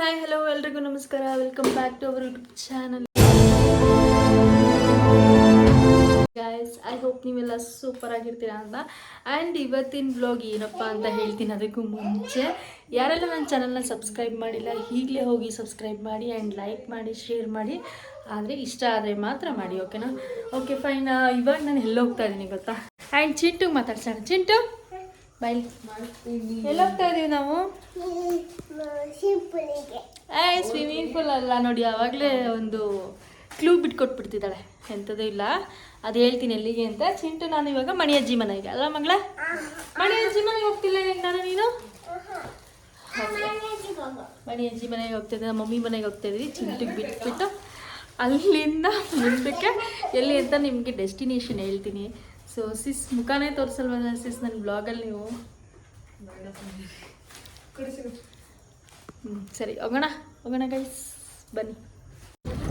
Hi hello ಎಲ್ರಿಗೂ ನಮಸ್ಕಾರ. Welcome back to our YouTube channel. Guys, I hope ನೀವೆಲ್ಲ super ಆಗಿರ್ತೀರಾ ಅಂತ. ಆ್ಯಂಡ್ ಇವತ್ತಿನ ವ್ಲಾಗ್ ಏನಪ್ಪ ಅಂತ ಹೇಳ್ತೀನಿ. ಅದಕ್ಕೂ ಮುಂಚೆ ಯಾರೆಲ್ಲ ನನ್ನ ಚಾನಲ್ನ ಸಬ್ಸ್ಕ್ರೈಬ್ ಮಾಡಿಲ್ಲ ಈಗಲೇ ಹೋಗಿ ಸಬ್ಸ್ಕ್ರೈಬ್ ಮಾಡಿ ಆ್ಯಂಡ್ ಲೈಕ್ ಮಾಡಿ, ಶೇರ್ ಮಾಡಿ. ಆದರೆ ಇಷ್ಟ ಆದರೆ ಮಾತ್ರ ಮಾಡಿ, ಓಕೆನಾ? Okay fine. ಇವಾಗ ನಾನು ಎಲ್ಲ ಹೋಗ್ತಾ ಇದ್ದೀನಿ ಗೊತ್ತಾ? ಆ್ಯಂಡ್ ಚಿಂಟುಗೆ ಮಾತಾಡ್ಸೋಣ. ಚಿಂಟು ಬೈಲ್, ಎಲ್ಲಿ ಹೋಗ್ತಾ ಇದೀವಿ ನಾವು? ಸ್ವಿಮ್ಮಿಂಗ್ ಪೂಲ್ ಅಲ್ಲ ನೋಡಿ, ಆವಾಗಲೇ ಒಂದು ಕ್ಲೂ ಬಿಟ್ಕೊಟ್ಬಿಡ್ತಿದ್ದಾಳೆ. ಎಂಥದ್ದು ಇಲ್ಲ, ಅದು ಹೇಳ್ತೀನಿ ಎಲ್ಲಿಗೆ ಅಂತ. ಚಿಂಟು ನಾನು ಇವಾಗ ಮಣಿಯಜ್ಜಿ ಮನೆಗೆ, ಅಲ್ಲ ಮಗಳ? ಮಣಿಯಜ್ಜಿ ಮನೆಗೆ ಹೋಗ್ತಿಲ್ಲ ನಾನು, ನೀನು? ಮಣಿಯಜ್ಜಿ ಮನೆಗೆ ಹೋಗ್ತಿದ್ದೆ, ನಮ್ಮ ಮಮ್ಮಿ ಮನೆಗೆ ಹೋಗ್ತಾಯಿದ್ವಿ. ಚಿಂಟುಗೆ ಬಿಟ್ಬಿಟ್ಟು ಅಲ್ಲಿಂದ ಮುಂದಕ್ಕೆ ಎಲ್ಲಿ ಅಂತ ನಿಮಗೆ ಡೆಸ್ಟಿನೇಷನ್ ಹೇಳ್ತೀನಿ. ಸೊ ಸಿಸ್ ಮುಖಾನೇ ತೋರಿಸಲ್ವಲ್ಲ ಸಿಸ್ ನನ್ನ ಬ್ಲಾಗಲ್ಲಿ ನೀವು? ಸರಿ ಹೋಗೋಣ ಗೈಸ್, ಬನ್ನಿ.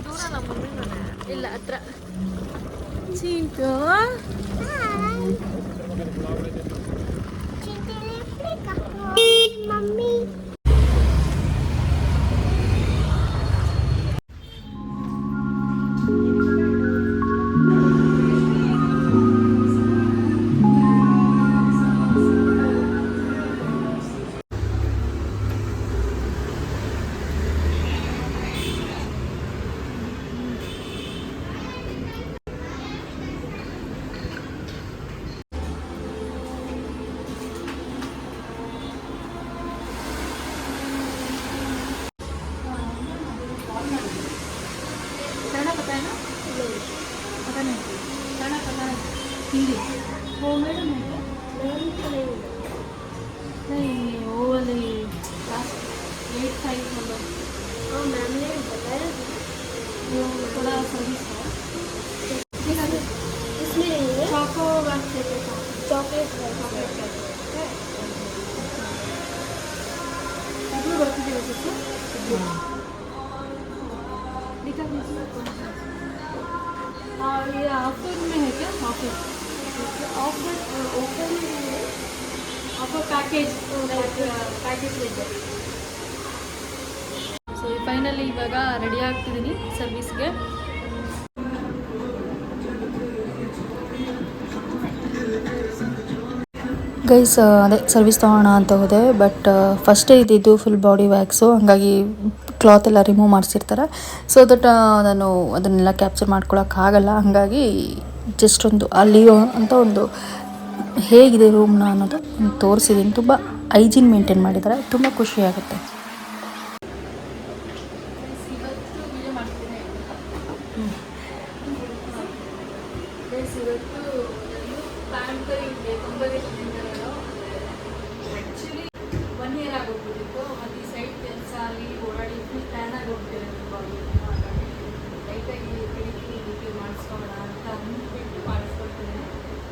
ದೂರ ನಮ್ಮ ಮಮ್ಮಿ ಮನೆ ಇಲ್ಲ, ಹತ್ರ. ಚಿಂಟು ಮಮ್ಮಿ हिंदी वो मैडम है नहीं, वो वाले क्लास 8-5 नंबर। हाँ मैम ने बताया वो थोड़ा सर्विस है इसमें चॉको चॉकलेट कितनी बढ़ती है वैसे? दिखा दीजिए। हाँ ये ऑफर में है क्या? ऑफर ಪ್ಯಾಕೇಜ್ ಇದೆ. ಸೊ ಫೈನಲಿ ಇವಾಗ ರೆಡಿ ಆಗ್ತಿದ್ದೀನಿ ಸರ್ವಿಸ್ಗೆ. ಗೈಸ್ ಅದೇ ಸರ್ವಿಸ್ ತೊಗೋಣ ಅಂತ ಹೋದೆ, ಬಟ್ ಫಸ್ಟೇ ಇದ್ದಿದ್ದು ಫುಲ್ ಬಾಡಿ ವ್ಯಾಕ್ಸು, ಹಾಗಾಗಿ ಕ್ಲಾತ್ ಎಲ್ಲ ರಿಮೂವ್ ಮಾಡಿಸಿರ್ತಾರೆ. ಸೊ ದಟ್ ನಾನು ಅದನ್ನೆಲ್ಲ ಕ್ಯಾಪ್ಚರ್ ಮಾಡ್ಕೊಳಕ್ಕಾಗಲ್ಲ. ಹಾಗಾಗಿ ಜಸ್ಟ್ ಒಂದು ಅಲ್ಲಿ ಅಂತ ಒಂದು ಹೇಗಿದೆ ರೂಮ್ನ ಅನ್ನೋದು ತೋರಿಸಿದ್ದೀನಿ. ತುಂಬ ಹೈಜೀನ್ ಮೇಂಟೈನ್ ಮಾಡಿದ್ದಾರೆ, ತುಂಬ ಖುಷಿಯಾಗುತ್ತೆ.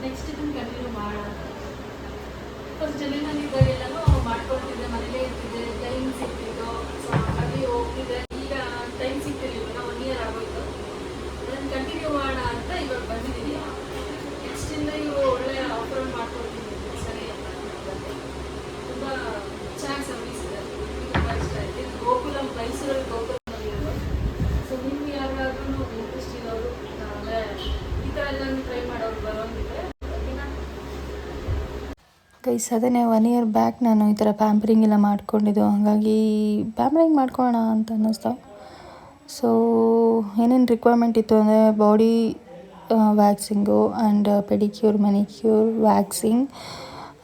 ನೆಕ್ಸ್ಟ್ ಇದನ್ನು ಕಂಟಿನ್ಯೂ ಮಾಡೋಣ. ಫಸ್ಟ್ ಜಮೀನಲ್ಲಿದ್ದಾಗೆಲ್ಲನೂ ಮಾಡ್ಕೊಳ್ತಿದ್ದೆ, ಮನೇಲೇ ಇರ್ತಿದ್ದೆ, ಟೈಮ್ ಸಿಗ್ತಿತ್ತು. ಸೊ ಹಾಗಾಗಿ ಹೋಗ್ತಿದ್ದೆ. ಈಗ ಟೈಮ್ ಸಿಗ್ತಿರ್ಲಿಲ್ಲ, 1 year ಆಗೋಯ್ತು. ಅದನ್ನು ಕಂಟಿನ್ಯೂ ಮಾಡೋಣ ಅಂತ ಇವಾಗ ಬಂದಿದ್ದೀನಿ. ನೆಕ್ಸ್ಟಿಂದ ಇವರು ಒಳ್ಳೆ ಆಫರ್ ಮಾಡ್ಕೊಳ್ತಿದ್ದೀನಿ. ಸರಿ ಅಂತ ತುಂಬ ಚೆನ್ನಾಗಿ ಸರ್ವಿಸ್ ಇದೆ, ತುಂಬ ಇಷ್ಟ ಆಯ್ತು. ಇದು ಗೋಕುಲಂ, ಮೈಸೂರಲ್ಲಿ ಗೋಕುಲಂನಲ್ಲಿರೋದು. ಸೊ ನಿಮ್ಗೆ ಯಾರಿಗಾದ್ರೂ ಇಂಟ್ರೆಸ್ಟ್ ಇರೋರು ಅಂದರೆ ಈ ಥರ ಎಲ್ಲ ಟ್ರೈ ಮಾಡೋರು ಬರೋಂಗಿದ್ರೆ ಗೈಸ್, ಅದೇ 1 year ಬ್ಯಾಕ್ ನಾನು ಈ ಥರ ಪ್ಯಾಂಪರಿಂಗ್ ಎಲ್ಲ ಮಾಡ್ಕೊಂಡಿದ್ದು. ಹಾಗಾಗಿ ಪ್ಯಾಂಪರಿಂಗ್ ಮಾಡ್ಕೊಳ್ಳೋಣ ಅಂತ ಅನ್ನಿಸ್ತು. ಸೊ ಏನೇನು ರಿಕ್ವೈರ್ಮೆಂಟ್ ಇತ್ತು ಅಂದರೆ body waxing and pedicure, manicure, waxing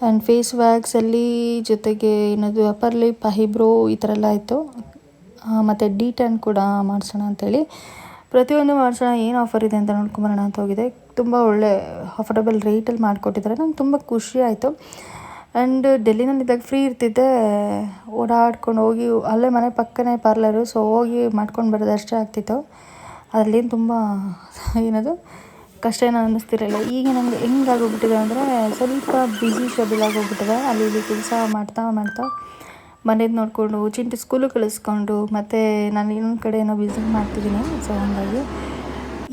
and face ವ್ಯಾಕ್ಸಲ್ಲಿ ಜೊತೆಗೆ ಏನದು ಅಪ್ಪರ್ ಲಿಪ್, ಐಬ್ರೋ ಈ ಥರ ಎಲ್ಲ ಇತ್ತು. ಮತ್ತು ಡಿ10 ಕೂಡ ಮಾಡಿಸೋಣ ಅಂಥೇಳಿ ಪ್ರತಿಯೊಂದು ಮಾಡಿಸೋಣ. ಏನು ಆಫರ್ ಇದೆ ಅಂತ ನೋಡ್ಕೊಂಬರೋಣ ಅಂತ ಹೋಗಿದೆ. ತುಂಬ ಒಳ್ಳೆ ಅಫೋರ್ಡಬಲ್ ರೇಟಲ್ಲಿ ಮಾಡಿಕೊಟ್ಟಿದ್ದಾರೆ. ನಂಗೆ ತುಂಬ ಖುಷಿ ಆಯಿತು. ಆ್ಯಂಡ್ ಡೆಲ್ಲಿನಲ್ಲಿದ್ದಾಗ ಫ್ರೀ ಇರ್ತಿದ್ದೆ, ಓಡಾಡ್ಕೊಂಡು ಹೋಗಿ ಅಲ್ಲೇ ಮನೆ ಪಕ್ಕನೇ ಪಾರ್ಲರು. ಸೊ ಹೋಗಿ ಮಾಡ್ಕೊಂಡು ಬರೋದು ಅಷ್ಟೇ ಆಗ್ತಿತ್ತು. ಅದರಲ್ಲೇನು ತುಂಬ ಏನದು ಕಷ್ಟ ಏನೋ ಅನ್ನಿಸ್ತಿರಲಿಲ್ಲ. ಈಗ ನನಗೆ ಹೆಂಗಾಗೋಗ್ಬಿಟ್ಟಿದೆ ಅಂದರೆ ಸ್ವಲ್ಪ ಬ್ಯುಸಿ ಶೆಡ್ಯೂಲ್ ಆಗೋಗ್ಬಿಟ್ಟಿದೆ. ಅಲ್ಲಿ ಇಲ್ಲಿ ಕೆಲಸ ಮಾಡ್ತಾ ಮನೇದು ನೋಡಿಕೊಂಡು, ಚಿಂಟು ಸ್ಕೂಲು ಕಳಿಸ್ಕೊಂಡು, ಮತ್ತು ನಾನು ಇನ್ನೊಂದು ಕಡೆ ಏನೋ ಬಿಸ್ನೆಸ್ ಮಾಡ್ತಿದ್ದೀನಿ. ಸೊ ಹಾಗಾಗಿ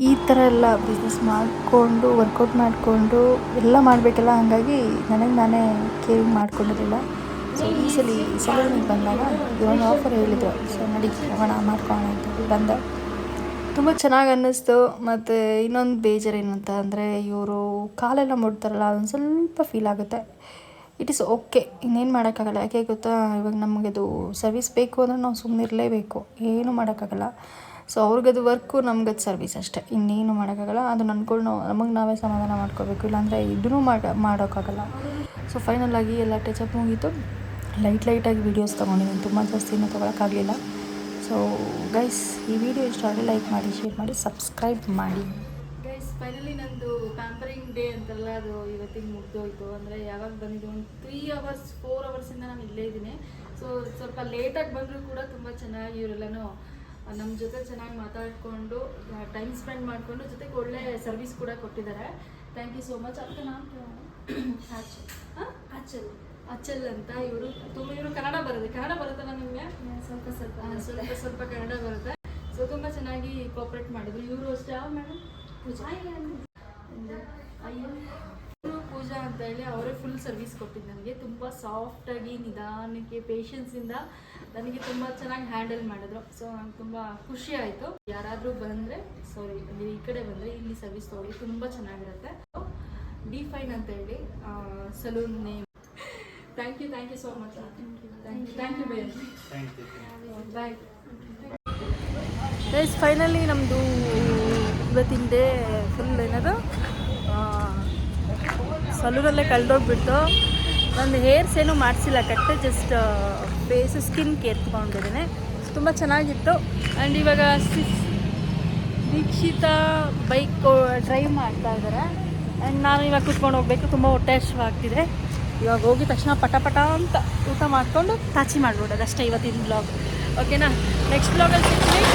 ಈ ಥರ ಎಲ್ಲ ಬಿಸ್ನೆಸ್ ಮಾಡಿಕೊಂಡು ವರ್ಕೌಟ್ ಮಾಡಿಕೊಂಡು ಎಲ್ಲ ಮಾಡಬೇಕಲ್ಲ. ಹಾಗಾಗಿ ನನಗೆ ನಾನೇ ಕೇರಿಂಗ್ ಮಾಡ್ಕೊಂಡಿರಲಿಲ್ಲ. ಸೊ ಈ ಸಲೂನಿಗೆ ಬಂದಾಗ ಇವೊಂದು ಆಫರ್ ಹೇಳಿದ್ರು. ಸೊ ನಡಿ ಹೋಗೋಣ ಮಾಡ್ಕೊಳ್ಳೋಣ ಅಂತ ಬಂದೆ. ತುಂಬ ಚೆನ್ನಾಗಿ ಅನ್ನಿಸ್ತು. ಮತ್ತು ಇನ್ನೊಂದು ಬೇಜಾರು ಏನಂತ ಅಂದರೆ ಇವರು ಕಾಲೆಲ್ಲ ಮುಡ್ತಾರಲ್ಲ ಅದೊಂದು ಸ್ವಲ್ಪ ಫೀಲ್ ಆಗುತ್ತೆ. ಇಟ್ ಈಸ್ ಓಕೆ, ಇನ್ನೇನು ಮಾಡೋಕ್ಕಾಗಲ್ಲ. ಯಾಕೆ ಗೊತ್ತಾ, ಇವಾಗ ನಮಗೆ ಅದು ಸರ್ವಿಸ್ ಬೇಕು ಅಂದರೆ ನಾವು ಸುಮ್ಮನೆ ಇರಲೇಬೇಕು, ಏನೂ ಮಾಡೋಕ್ಕಾಗಲ್ಲ. ಸೊ ಅವ್ರಿಗದು ವರ್ಕು, ನಮ್ಗದು ಸರ್ವಿಸ್ ಅಷ್ಟೇ, ಇನ್ನೇನು ಮಾಡೋಕ್ಕಾಗಲ್ಲ. ಅದು ನಮಗೆ ನಾವೇ ಸಮಾಧಾನ ಮಾಡ್ಕೋಬೇಕು, ಇಲ್ಲಾಂದರೆ ಇದನ್ನೂ ಮಾಡೋಕ್ಕಾಗಲ್ಲ. ಸೊ ಫೈನಲಾಗಿ ಎಲ್ಲ ಟಚಪ್ ಮುಗೀತು. ಲೈಟಾಗಿ ವೀಡಿಯೋಸ್ ತೊಗೊಂಡಿದ್ದೀನಿ, ತುಂಬ ಜಾಸ್ತಿನೂ ತೊಗೊಳಕ್ಕಾಗಲಿಲ್ಲ. ಸೊ ಗೈಸ್, ಈ ವಿಡಿಯೋ ಇಷ್ಟ ಆದರೆ ಲೈಕ್ ಮಾಡಿ, ಶೇರ್ ಮಾಡಿ, ಸಬ್ಸ್ಕ್ರೈಬ್ ಮಾಡಿ. ಗೈಸ್, ಫೈನಲಿ ನಂದು ಪ್ಯಾಂಪರಿಂಗ್ ಡೇ ಅಂತಲ್ಲ, ಅದು ಇವತ್ತಿಗೆ ಮುಗ್ದೋಯ್ತು. ಅಂದರೆ ಯಾವಾಗ ಬಂದಿದ್ದು, ಒಂದು 4 ಅವರ್ಸಿಂದ ನಾನು ಇಲ್ಲೇ ಇದ್ದೀನಿ. ಸೊ ಸ್ವಲ್ಪ ಲೇಟಾಗಿ ಬಂದರೂ ಕೂಡ ತುಂಬ ಚೆನ್ನಾಗಿ ಇವರೆಲ್ಲನೂ ನಮ್ಮ ಜೊತೆ ಚೆನ್ನಾಗಿ ಮಾತಾಡಿಕೊಂಡು ಟೈಮ್ ಸ್ಪೆಂಡ್ ಮಾಡಿಕೊಂಡು ಜೊತೆಗೆ ಒಳ್ಳೆ ಸರ್ವಿಸ್ ಕೂಡ ಕೊಟ್ಟಿದ್ದಾರೆ. Thank you so much. ಅದಕ್ಕೆ ನಾನು ಅಚಲ್ ಅಂತ ಇವರು ಕನ್ನಡ ಬರುತ್ತಲ್ಲ ನಿಮಗೆ? ಸ್ವಲ್ಪ ಕನ್ನಡ ಬರುತ್ತೆ. ಸೊ ತುಂಬ ಚೆನ್ನಾಗಿ ಕೋಆಪ್ರೇಟ್ ಮಾಡಿದ್ರು. ಇವರು ಅಷ್ಟೇ. ಯಾವ ಮೇಡಮ್? ಪೂಜಾ ಅಂತ ಹೇಳಿ ಅವರೇ ಫುಲ್ ಸರ್ವಿಸ್ ಕೊಟ್ಟಿದ್ದು ನನಗೆ. ತುಂಬ ಸಾಫ್ಟಾಗಿ, ನಿಧಾನಕ್ಕೆ, ಪೇಷನ್ಸಿಂದ ನನಗೆ ತುಂಬ ಚೆನ್ನಾಗಿ ಹ್ಯಾಂಡಲ್ ಮಾಡಿದ್ರು. ಸೊ ನಂಗೆ ತುಂಬ ಖುಷಿ ಆಯಿತು. ಯಾರಾದರೂ ಬಂದರೆ ನೀವು ಈ ಕಡೆ ಬಂದರೆ ಇಲ್ಲಿ ಸರ್ವಿಸ್ ತೊಗೊಳ್ಳಿ, ತುಂಬ ಚೆನ್ನಾಗಿರುತ್ತೆ. ಡಿಫೈನ್ ಅಂತ ಹೇಳಿ salon name. Thank you so much. Thank you ಬೇರೆ. ಬಾಯ್. ಗೈಸ್, ಫೈನಲಿ ನಮ್ಮದು ಇವತ್ತಿನ ಡೇ ಫುಲ್ ಏನದು ಸಲೂನಲ್ಲೇ ಕಳೆದೋಗ್ಬಿಟ್ಟು. ನನ್ನ ಹೇರ್ಸ್ ಏನೂ ಮಾಡಿಸಿಲ್ಲ, ಕಟ್ಟೆ ಜಸ್ಟ್ ಫೇಸು ಸ್ಕಿನ್ ಕೇರ್ ತೊಗೊಂಡಿದ್ದೇನೆ. ತುಂಬ ಚೆನ್ನಾಗಿತ್ತು. ಆ್ಯಂಡ್ ಇವಾಗ ದೀಕ್ಷಿತಾ ಬೈಕ್ ಡ್ರೈವ್ ಮಾಡ್ತಾ ಇದ್ದಾರೆ. ಆ್ಯಂಡ್ ನಾನು ಇವಾಗ ಕುತ್ಕೊಂಡು ಹೋಗಬೇಕು. ತುಂಬ ಹೊಟ್ಟೆ ಹಸಿವಾಗ್ತಿದೆ. ಇವಾಗ ಹೋಗಿದ ತಕ್ಷಣ ಪಟ ಅಂತ ಊಟ ಮಾಡಿಕೊಂಡು ತಾಚಿ ಮಾಡಿಬಿಡೋದು ಅಷ್ಟೇ ಇವತ್ತಿನ ಬ್ಲಾಗ್. ಓಕೆನಾ? ನೆಕ್ಸ್ಟ್ ಬ್ಲಾಗಲ್ಲಿ ಸಿಗ್ತೀನಿ.